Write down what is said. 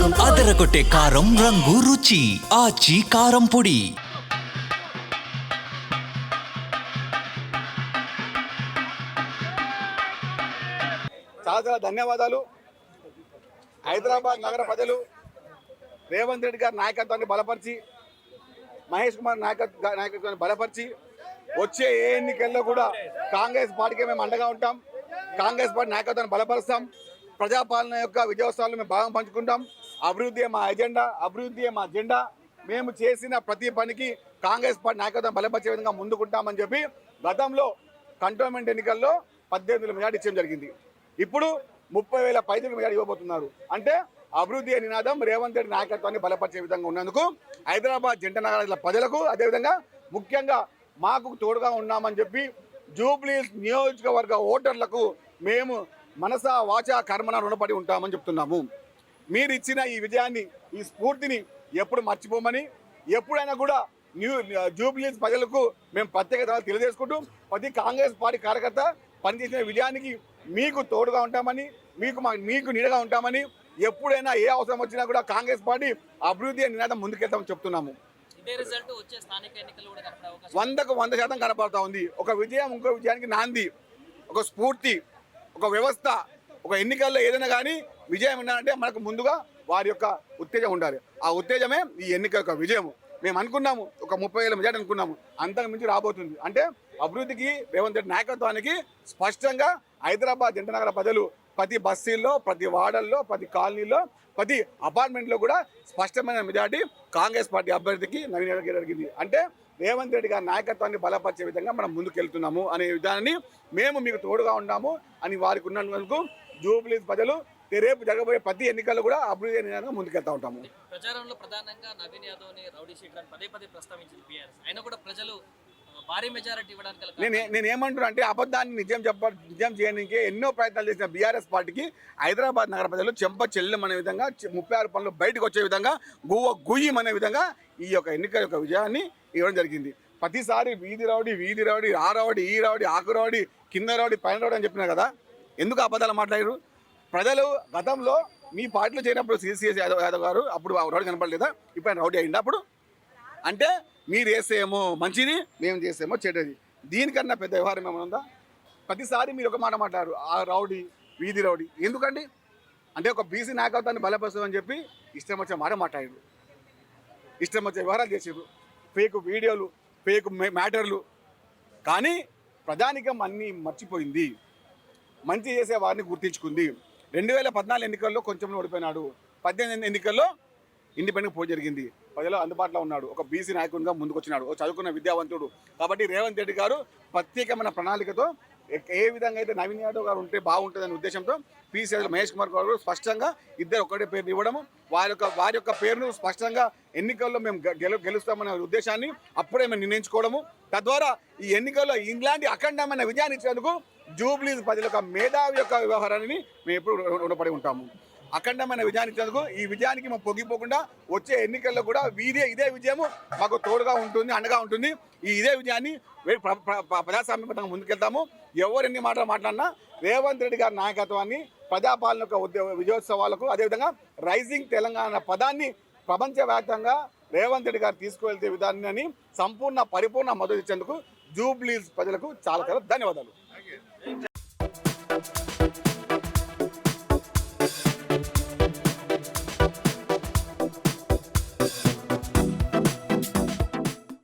అదరగొట్టే కారం రంగు రుచి ఆచి కారం పొడి. చాలా ధన్యవాదాలు. హైదరాబాద్ నగర ప్రజలు రేవంత్ రెడ్డి గారి నాయకత్వాన్ని బలపరిచి, మహేష్ కుమార్ నాయకత్వాన్ని బలపరిచి వచ్చే ఏ ఎన్నికల్లో కూడా కాంగ్రెస్ పార్టీకి మేము అండగా ఉంటాం. కాంగ్రెస్ పార్టీ నాయకత్వాన్ని బలపరుస్తాం. ప్రజాపాలన యొక్క విజయోత్సవాలు మేము భాగం పంచుకుంటాం. అభివృద్ధి మా ఎజెండా, అభివృద్ధి మా అజెండా. మేము చేసిన ప్రతి పనికి కాంగ్రెస్ పార్టీ నాయకత్వం బలపరిచే విధంగా ముందుకుంటామని చెప్పి గతంలో కంటోన్మెంట్ ఎన్నికల్లో 18,000 మెజార్టీ ఇచ్చడం జరిగింది. ఇప్పుడు 30,000 పైసలు మెజార్టీ ఇవ్వబోతున్నారు. అంటే అభివృద్ధి నినాదం రేవంత్ రెడ్డి నాయకత్వాన్ని బలపరిచే విధంగా ఉన్నందుకు హైదరాబాద్ జంట నగరాల ప్రజలకు, అదేవిధంగా ముఖ్యంగా మాకు తోడుగా ఉన్నామని చెప్పి జూబ్లీహిల్స్ నియోజకవర్గ ఓటర్లకు మేము మనసా వాచా కర్మన రుణపడి ఉంటామని చెప్తున్నాము. మీరు ఇచ్చిన ఈ విజయాన్ని, ఈ స్ఫూర్తిని ఎప్పుడు మర్చిపోమని, ఎప్పుడైనా కూడా జూబ్లీహిల్స్ ప్రజలకు మేము ప్రత్యేకత తెలియజేసుకుంటూ ప్రతి కాంగ్రెస్ పార్టీ కార్యకర్త పనిచేసిన విజయానికి మీకు తోడుగా ఉంటామని, మీకు నీడగా ఉంటామని, ఎప్పుడైనా ఏ అవసరం వచ్చినా కూడా కాంగ్రెస్ పార్టీ అభివృద్ధి నినాదం ముందుకెళ్తామని చెప్తున్నాము. 100కు 100% కనపడతా ఉంది. ఒక విజయం ఇంకో విజయానికి నాంది, ఒక స్ఫూర్తి, ఒక వ్యవస్థ. ఒక ఎన్నికల్లో ఏదైనా కానీ విజయం ఉండాలంటే మనకు ముందుగా వారి యొక్క ఉత్తేజం ఉండాలి. ఆ ఉత్తేజమే ఈ ఎన్నిక యొక్క విజయం. మేము అనుకున్నాము ఒక 30,000 మెజార్టీ అనుకున్నాము, అంతకు మించి రాబోతుంది. అంటే అభివృద్ధికి రేవంత్ రెడ్డి నాయకత్వానికి స్పష్టంగా హైదరాబాద్ జంట నగర ప్రజలు ప్రతి బస్తీల్లో, ప్రతి వార్డల్లో, ప్రతి కాలనీలో, ప్రతి అపార్ట్మెంట్లో కూడా స్పష్టమైన మెజార్టీ కాంగ్రెస్ పార్టీ అభ్యర్థికి నవీన్ జరిగింది. అంటే రేవంత్ రెడ్డి గారి నాయకత్వాన్ని బలపరిచే విధంగా మనం ముందుకెళ్తున్నాము అనే విధానాన్ని మేము మీకు తోడుగా ఉన్నాము అని వారికి ఉన్నందుకు జూబ్లీహిల్స్ ప్రజలు రేపు జరగబోయే ప్రతి ఎన్నికల్లో కూడా అభివృద్ధి నినాదంగా ముందుకెళ్తా ఉంటాము. ప్రచారంలో ప్రధానంగా నవీన్ యాదవ్ని రౌడీ షీటర్ పదే ప్రస్తావించింది బీఆర్ఎస్. అయినా కూడా ప్రజలు భారీ మెజారిటీ ఇవ్వడానికి నేను ఏమంటున్నా అంటే అబద్ధాన్ని నిజం చేయడానికి ఎన్నో ప్రయత్నాలు చేసిన బీఆర్ఎస్ పార్టీకి హైదరాబాద్ నగర ప్రజలు చెంప చెల్లెం అనే విధంగా 36 పనులు బయటకు వచ్చే విధంగా గుయ్యం అనే విధంగా ఈ యొక్క ఎన్నికల యొక్క విజయాన్ని ఇవ్వడం జరిగింది. ప్రతిసారి వీధి రౌడీ ఆ రౌడీ ఈ రౌడీ ఆకు రౌడీ కింద రౌడీ పైన రౌడీ అని చెప్పినారు కదా. ఎందుకు అబద్ధాలు మాట్లాడారు? ప్రజలు గతంలో మీ పార్టీలో చేరినప్పుడు సిసిఎస్ యాదవ్ గారు అప్పుడు రౌడీ కనపడలేదా? ఇప్పుడు ఆయన రౌడీ అయింది. అప్పుడు అంటే మీరు వేసేమో మంచిది, మేము చేసేమో చెడ్డది. దీనికన్నా పెద్ద వ్యవహారం ఏమైనా ఉందా? ప్రతిసారి మీరు ఒక మాట మాట్లాడారు, ఆ రౌడీ వీధి రౌడీ. ఎందుకండి? అంటే ఒక బీసీ నాయకత్వాన్ని బలపరుస్తుందని చెప్పి ఇష్టం వచ్చే మాట మాట్లాడారు, ఇష్టం వచ్చే వ్యవహారాలు చేసారు, ఫేక్ వీడియోలు, ఫేక్ మ్యాటర్లు. కానీ ప్రజానికం అన్నీ మర్చిపోయింది, మంచి చేసే వారిని గుర్తించుకుంది. 2014 ఎన్నికల్లో కొంచెం ఓడిపోయినాడు, 18 ఎన్నికల్లో ఇండిపెండెంట్ పోటీ జరిగింది, ప్రజలు అందుబాటులో ఉన్నాడు, ఒక బీసీ నాయకునిగా ముందుకు వచ్చినాడు, ఒక చదువుకున్న విద్యావంతుడు. కాబట్టి రేవంత్ రెడ్డి గారు ప్రత్యేకమైన ప్రణాళికతో ఏ విధంగా అయితే నవీన్ యాదవ్ గారు ఉంటే బాగుంటుందనే ఉద్దేశంతో పీసీఎల్ మహేష్ కుమార్ గారు స్పష్టంగా ఇద్దరు ఒకటే పేరు ఇవ్వడము, వారి యొక్క పేరును స్పష్టంగా ఎన్నికల్లో మేము గెలుస్తామనే ఉద్దేశాన్ని అప్పుడే మేము నిర్ణయించుకోవడము. తద్వారా ఈ ఎన్నికల్లో ఇలాంటి అఖండమైన విజయాన్ని ఇచ్చేందుకు జూబ్లీహిల్స్ ప్రజల యొక్క మేధావి యొక్క వ్యవహారాన్ని మేము ఎప్పుడు రుణపడి ఉంటాము. అఖండమైన విజయాన్ని ఇచ్చేందుకు ఈ విజయానికి మేము పొంగిపోకుండా వచ్చే ఎన్నికల్లో కూడా ఇదే విజయము మాకు తోడుగా ఉంటుంది, అండగా ఉంటుంది. ఇదే విజయాన్ని ప్రజాస్వామ్యబద్ధంగా ముందుకెళ్తాము. ఎవరు ఎన్ని మాటలు మాట్లాడినా రేవంత్ రెడ్డి గారి నాయకత్వాన్ని, ప్రజాపాలన యొక్క విజయోత్సవాలకు, అదేవిధంగా రైజింగ్ తెలంగాణ పదాన్ని ప్రపంచవ్యాప్తంగా రేవంత్ రెడ్డి గారు తీసుకువెళ్తే విధానాన్ని పరిపూర్ణ మద్దతు ఇచ్చేందుకు జూబ్లీహిల్స్ ప్రజలకు చాలా ధన్యవాదాలు.